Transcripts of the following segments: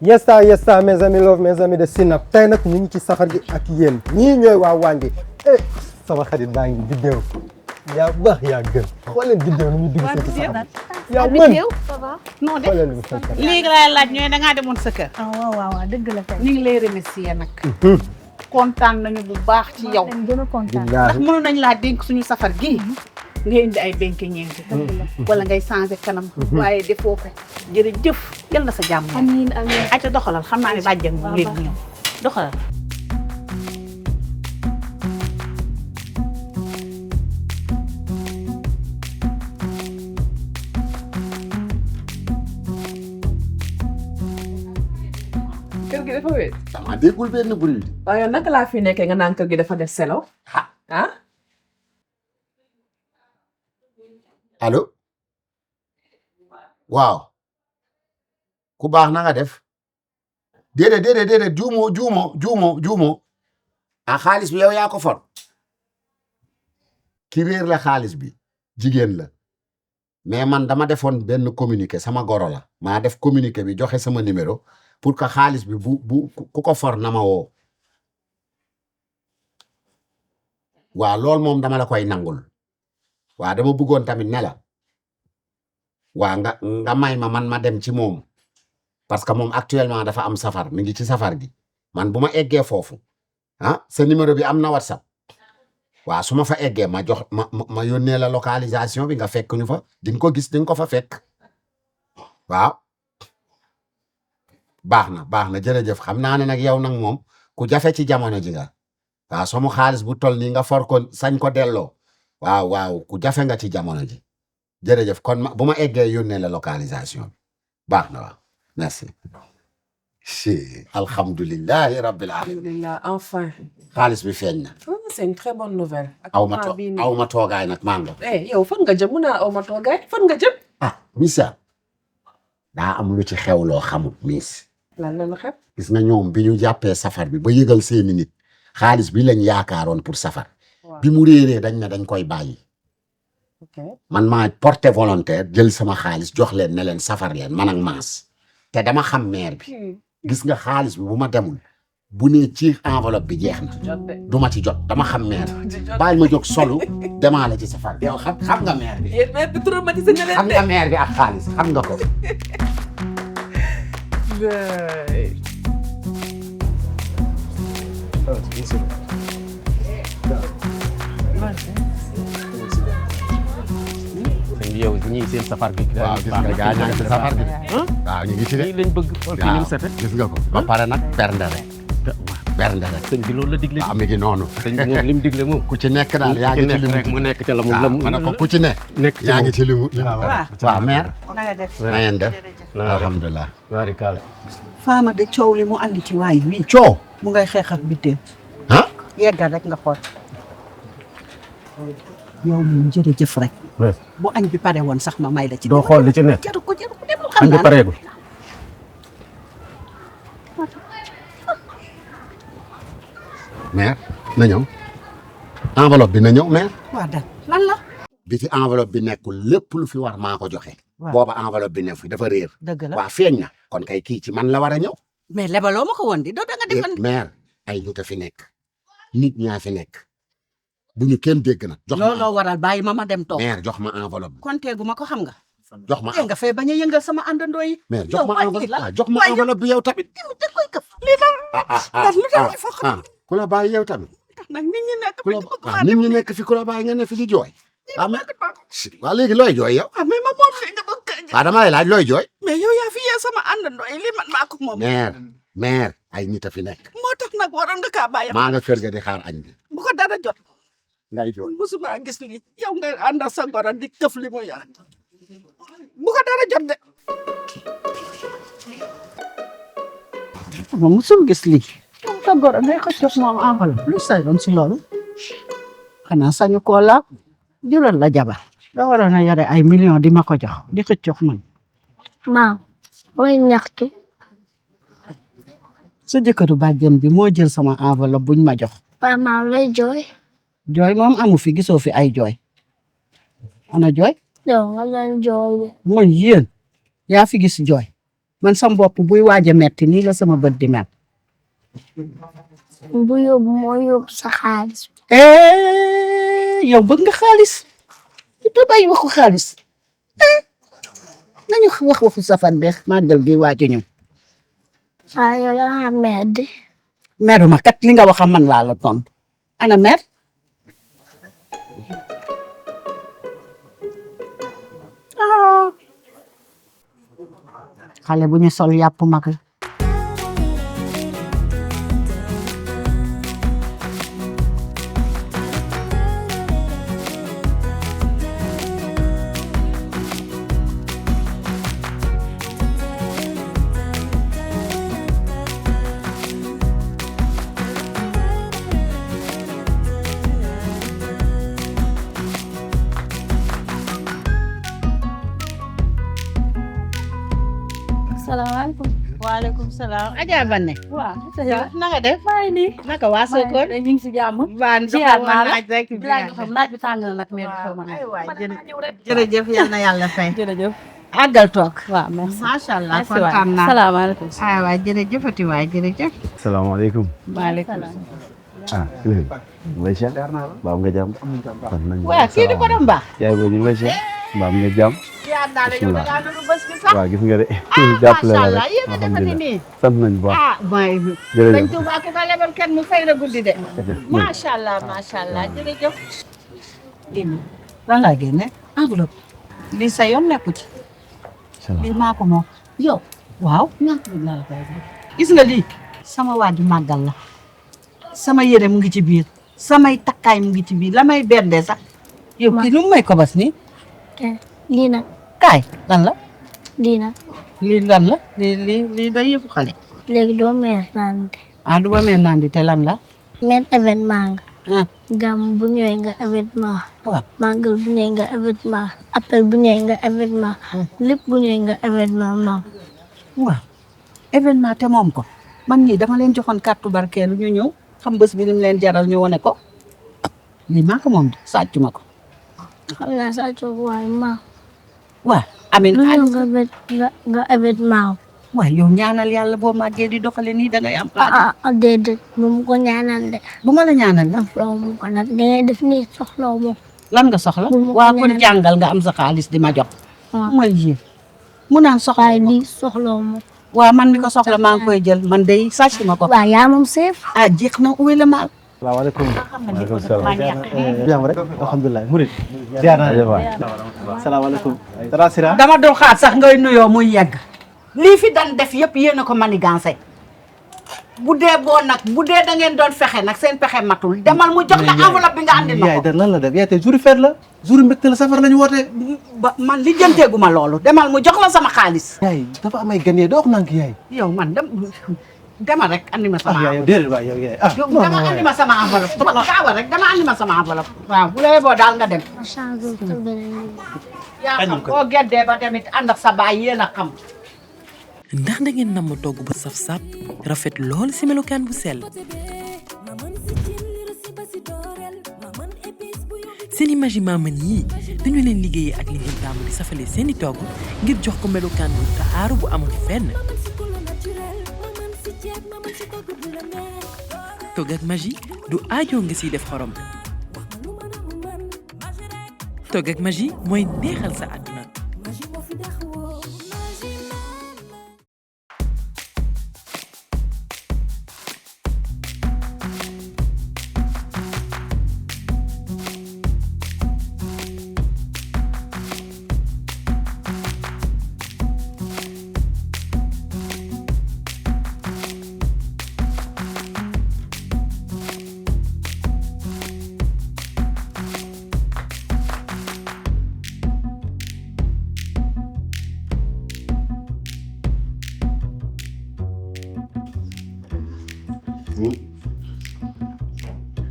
yes sir mes amis love mes amis de Sinap tey nag ñu ngi ci safar gi ak yéen ñii ñooy waa Wangi sama xarit baa ngi Bidew yaa baax yaa gën xool leen Bidew nu mu dugg ci safar yaa mën non de léegi laa laaj ñooy da ngaa demoon sa kër. waaw dëgg la kay. ñu ngi lay remercier nag. kontaan nañu bu baax ci yow. gën a kontaan. ndax mënoon nañ laa dénk suñu safar gii. nga indi ay benk ñeenti. wala ngay changé kanam. waaye defoo ko jërëjëf yal na sa jàmm. amiin amiin. ayca doxalal xam naa ne bàjjen moom léegi ñëw doxalal. kër gi dafa wéet. dama déggul benn bruit. waaye naka laa fi nekkee nga naan kër gi dafa def selaw. ah. allo. waaw. ku baax na nga def. déedéet juumoo. ah xaalis bi yow yaa ko for. ki réer la xaalis bi. jigéen la. mais man dama defoon benn communiqué sama goro la. maa def communiqué bi joxe sama numéro. pour que xaalis bi bu ku ko for na ma woo. waaw loolu moom dama la koy nangul. waaw dama bëggoon tamit ne la. waaw nga may man ma dem ci moom. parce que moom actuellement dafa am safar mi ngi ci safar gi. man bu ma eggee foofu. ah sa numéro bi am na WhatsApp. waaw su ma fa eggee ma jox ma yónnee la localisation bi nga fekk ñu fa di nga ko gis di nga ko fa fekk. waaw. baax na jërëjëf xam naa ne nag yow nag moom ku jafe ci jamono ji nga. waaw sama xaalis bu tol nii nga for ko sañ ko delloo. waaw ku jafe nga ci jamono ji. jërëjëf kon bu ma eggee yónnee la localisation bi. baax na waaw merci. alhamdulilahi rabbil alamin. alhamdulilah enfin. xaalis bi feeñ na. c'est une très bonne nouvelle. aw ma toogaay nag mango. yow fan nga jëm mu naa aw ma toogaay fan nga jëm. Missa. daa am lu ci xew loo xamul miss. lan la xew. gis nga ñoom bi ñu jàppee safar bi ba yëgal seeni nit xaalis bi lañ yaakaaroon pour safar. bi mu réeree dañ koy bàyyi. man maa porté volontaire jël sama xaalis jox leen ne leen safar leen man ak maas. te dama xam maire bi. gis nga xaalis bi bu ma demul. bu nee ci enveloppe bi jeex na. du ma ci jot dama xam maire bi. bàyyi ma jóg solu demaale ci safar bi. yow xam nga maire bi. maire bi traumatisé na leen de. xam nga maire bi ak xaalis xam nga ko. yow ñii seen safar gi. waaw gis nga gaa ñaa ngi ci safar gi. waaw ñu ngi ci de. lii lañ bëgg xool fii ni mu sete. gis nga ko ba pare nag bernde rek. bernde rek. sëñ bi loolu la digle. mi ngi noonu. sëñ bi moom li mu digle moom. ku ci nekk daal yaa ngi ci limu. mu nekk ca la mu ma ne ko ku ci ne. nekk ci yaa ngi ci limu. waaw mère. na nga def. na ngeen def. alhamdulilah. barikalla. Fama de coow li mu andi ci waay wi. coow. mu ngay xeex ak Bidew. yeggal rek nga xool. yow moom jërëjëf rek. bu añ bi pare woon sax ma may la ci. doo xool li ci nekk. jaru ko demul añ bi pareegul. mère na ñëw. enveloppe bi na ñëw mère. waaw daal lan la. bi fi enveloppe bi nekkul lépp lu fi war maa ko joxe. booba enveloppe bi ne fi dafa réer. dëgg la waaw feeñ na. kon kay kii ci man la war a ñëw. mais lebaloo ma ko woon di doo da nga defan. mère ay nit a fi nekk. nit ñaa fi nekk. bu ñu kenn dégg nag. jox ma looloo waral bàyyi ma dem toog. mère jox ma enveloppe bi. konte gu ma ko xam nga. jox ma nga fay bañ a yëngal sama àndandoo yi. mère jox ma enveloppe jox ma enveloppe bi yow tamit. da koy këf lii la. lu tax il faut que. ku la bàyyi yow tamit. nag nit ñi nekk ku la nit ñi nekk fi ku la bàyyi nga ne fi di jooy. waaw léegi looy jooy yow. mais ma moom fi nga bëgg a. waaw dama lay laaj looy jooy. mais yow yaa fi yee sama àndandoo yi lii man maa ko moom. mère ay nit a fi nekk. moo tax nag waroon nga kaa bàyyi. maa nga kër ga di xaar añ bi. bu ko dara jot. ngay jooy musuma gis lii yow nga ànd ak sa ngoro di këf li mu yor bu ko dara jot de. ma musul gis lii. sa ngoro day xëcc moom enveloppe lu sañoon si loolu. xanaa sañu koo laal. jural la jabar. da waroon a yore ay millions di ma ko jox di xëcc man. maam mooy ñaxtu. sa jëkkëru bàjjen bi moo jël sama enveloppe buñ ma jox. waaw maam lay jooy. jooy moom amu fi gisoo fi ay jooy. ana jooy. yow nga doon jooy. mooy yéen yaa fi gis jooy. man sama bopp buy waaj a metti nii la sama bët di mel. bu yóbbu moo yóbbu sa xaalis. yow bëgg nga xaalis da bàyyi waxu xaalis nañu wax waxu safar beex màggal gi waaj a ñëw. yow la nga mer de. meruma kat li nga wax man laa la tontu ana mer. xale bu ñu sol yàpp mag la. salaamaaleykum. waaleykum salaam. Adja Bane. waaw. na nga def. maa ngi nii. naka waa Sokone. ñu ngi si jàmm. baan ziar naa la naaj rek. bilaa nga xam naaj bi tàng na nag mais dafa mën a. jërëjëf yal na yàlla fay. jërëjëf. àggal toog. waaw merci. macha allah merci waay kontaan naa. salaamaaleykum. waay jërëjëfati waay jërëjëf. salaamaaleykum. maaleykum. kilifa. lay seet. baam nga jàmm. waaw kii di ko dem baax. yaay booy ñu ngi lay seet. baam nga jàmm. yaa naa la yow da ngaa doon bés bi sax. waaw gis nga de. jàppale la rek yéen a defati nii. sant nañ bu baax. mooy. jërëjëf dañ tubaab ku ko lebal kenn mu fay la guddi de. macha allah jërëjëf. lan laa génne enveloppe. lii sa yoon nekku ci. lii maa ko moom. yow. waaw ñaata bi laa la koy gis nga lii. sama waaju màggal la. sama yére mu ngi ci biir. samay takkaay mu ngi ci biir la may berde sax. yow kii lu mu may kobas nii. lii nag. kaay lan la. lii nag. lii lan la lii day yëfu xale. léegi doo meer naan de. du ba mel naan di te lan la. men événement nga. ah gàmm bu ñëwee nga événement. waaw. màggal bu ñëwee nga événement. appel bu ñëwee nga événement. lépp bu ñëwee nga événement moom. waaw événement te moom ko man ñii dama leen joxoon carte barkeelu ñu ñëw xam bés bi ni mu leen jaral ñu wane ko lii maa ko moom de sàccu ma ko. xam naa saa coow waaye ma. waaw amin lu ñëw nga événement. waaw yow ñaanal yàlla boo màggee di doxale nii da ngay am. déedéet bu mu ko ñaanal de. bu ma la ñaanal la. soxlawu mu ko nag da ngay def nii soxlawu mu. lan nga soxla. waa kon jàngal nga am sa xaalis di ma jox. waaw mooy yéen mu naan soxla. waaye lii soxlawu mu. waaw man mi ko soxla maa ngi koy jël man day sàcc ma ko. waaw yaa moom seef. jeex na uwe la maal. salaamaaleykum. waaleykum salaam. jàmm rek alhamdulilah murid ziar naa salaamaaleykum dara sira dama doon xaar sax ngay nuyoo muy yegg. lii fi dan def yëpp yéen a ko manigancé bu dee da ngeen doon fexe nag seen pexe matul demal mu jox la enveloppe bi nga andi na yaay ko. da lan la def yaay tey jour fête la jour mbégte la safar lañu woote. ba man li jënteegu ma loolu demal mu jox la sama xaalis. yaay dafa am ay gan yee doo wax nank yaay. yow man demal rek andi ma sama yaay enveloppe. déedéet waay yow yaay yow dama andi ma sama enveloppe dama gaaw rek dama andi ma sama enveloppe. waaw bu la yeboo daal nga dem. change te beneen. yaa xam boo geddee ba tamit ànd ak sa baay yéen a xam. ndax da ngeen namm togg bu saf-sap rafet lool si melokaan bu sell seeni magi maaman yii dañu leen liggéeyee ak li ngeen taamu di safale seeni togg ngir jox ko melokaan bu taaru bu amul fenn togg ak magi du aajoo nga siy def xorom togg ak magi mooy neexal sa àdduna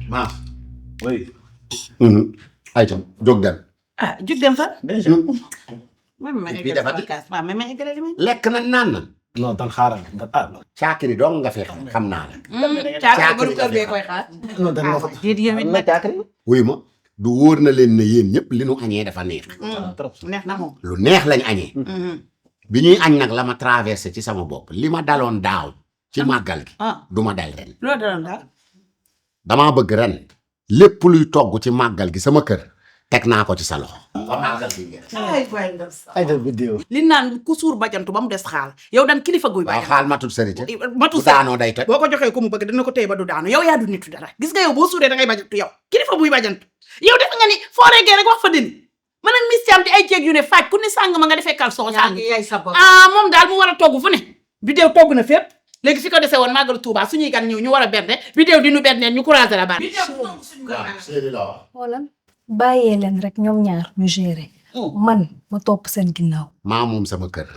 Maas. oui. ayca jóg dem. jug dem fa. bii dafa di lekk na naan na. non dan xaaral caakiri dong nga fexe xam naa la. caakiri nga fexe koy xaar. non dan ma fa wuyu ma du wóor na leen ne yéen ñëpp li nu añee dafa neex. neex na moom. lu neex lañ añee. bi ñuy añ nag la ma traversé ci sama bopp li ma daloon daaw ci màggal gi du ma dal ren loo daloon daal damaa bëgg ren lépp luy togg ci màggal gi sama kër teg naa ko ci sa loxo ba màggal gi ngeen ay waay nga ay dal vidéo li naan ku suur bajantu ba mu des xaal yow daan kilifa guy waaw bajantu xaal matul sërite matul bu daanoo day toj boo ko joxee ko mu bëgg dina ko téye ba du daanu yow yaa du nitu dara gis nga yow boo suuree da ngay bajantu yow kilifa buy bajantu yow def nga ni foo reggee rek wax fa dëni man ak Miss Thiam di ay jéeg yu ne faaj ku ne sàng ma nga defee caleçon sàng moom daal mu war a togg fu ne vidéo togg na fépp léegi fi ko dese woon màggalu Touba suñuy gan ñëw ñu war a bernde vidéo di nu bernde ñu croiser la barre xoolal bàyyee leen rek ñoom ñaar ñu gérer man ma topp seen ginnaaw maa moom sama kër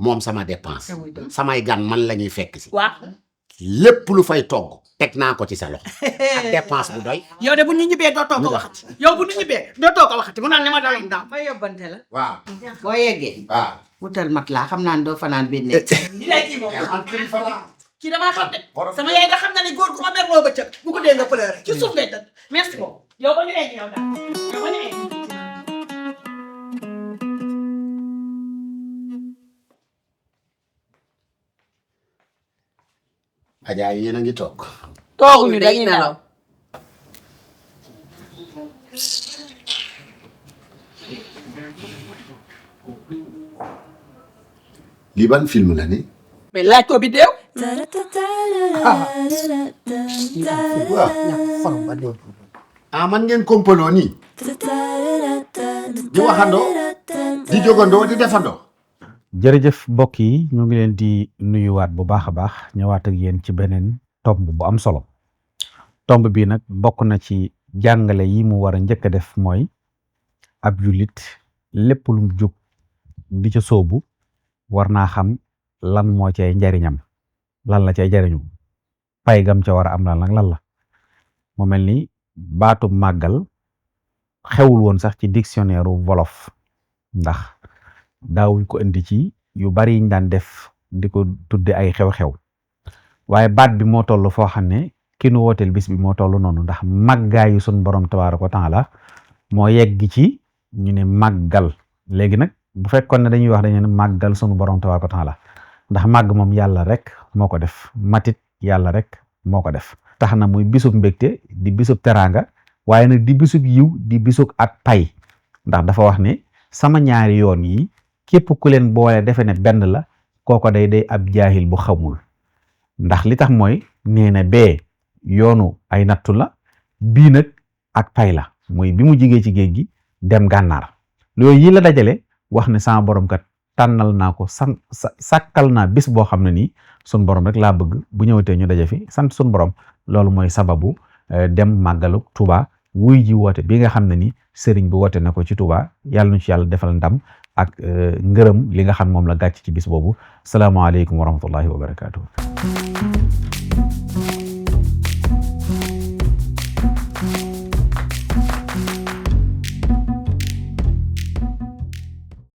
moom sama dépense samay gan man la ñuy fekk si waaw lépp lu fay togg teg naa ko ci sa loxo ak dépense bu doy yow de bu ñu ñibbee doo toog ko waxati yow bu ñu ñibbee doo toog ko waxati mu naan ne ma daloon daaw ma yóbbante la waaw boo yeggee waaw wutal mat laa xam naa ne doo fanaan benn kii damaa xam de sama yaay nga xam na ne góor gu ma merloo bëccëg bu ko dee nga pleurer ci suuf ngay tëdd merci beaucoup yow ba ñu egg yow daal yow ba ñu egg Adja yéen a ngi toog tooguñu dañuy nelaw lii ban film la ni mais laaj ko vidéo man ngeen kompaloo nii di waxandoo di jógandoo di defandoo jërëjëf mbokk yi ñu ngi leen di nuyuwaat bu baax a baax ñëwaat ak yéen ci beneen tomb bu am solo tomb bi nag bokk na ci jàngale yi mu war a njëkk a def mooy ab jullit lépp lu mu jóg di ca sóobu war naa xam lan moo cay njariñam lan la cay jariñu pay gam ca war a am daal nag lan la mu mel ni baatu màggal xewul woon sax ci dictionnaire wolof ndax daawuñ ko indi ci yu bari yiñ daan def di ko tudde ay xew-xew waaye baat bi moo toll foo xam ne ki nu wooteel bis bi moo toll noonu ndax màggaayu sun borom tabaaraka wa taala moo yegg ci ñu ne màggal léegi nag bu fekkoon ne dañuy wax dañu ne màggal sunu borom tabaaraka wa taala ndax màgg moom yàlla rek moo ko def matit yàlla rek moo ko def tax na muy bisub mbégte di bisub teraanga waaye nag di bisub yiw di bisub ak pay ndax dafa wax ne sama ñaari yoon yi képp ku leen boole defe ne benn la kooko day ab jaahil bu xamul ndax li tax mooy nee na bee yoonu ay nattu la bii nag ak pay la mooy bi mu jigee ci géej gi dem gànnaar loolu yi la dajale wax ne sama borom kat tànnal naa ko sàkkal naa bis boo xam ne nii sun borom rek laa bëgg bu ñëwatee ñu daje fi sant sun borom loolu mooy sababu dem màggalu Touba wuy ji woote bi nga xam ne ni sëriñ bi woote na ko ci Touba yàlla nu ci yàlla defal ndam ak ngërëm li nga xam moom la gàcc ci bis boobu salaamaaleykum wa rahmatullahi wa barakaatuhu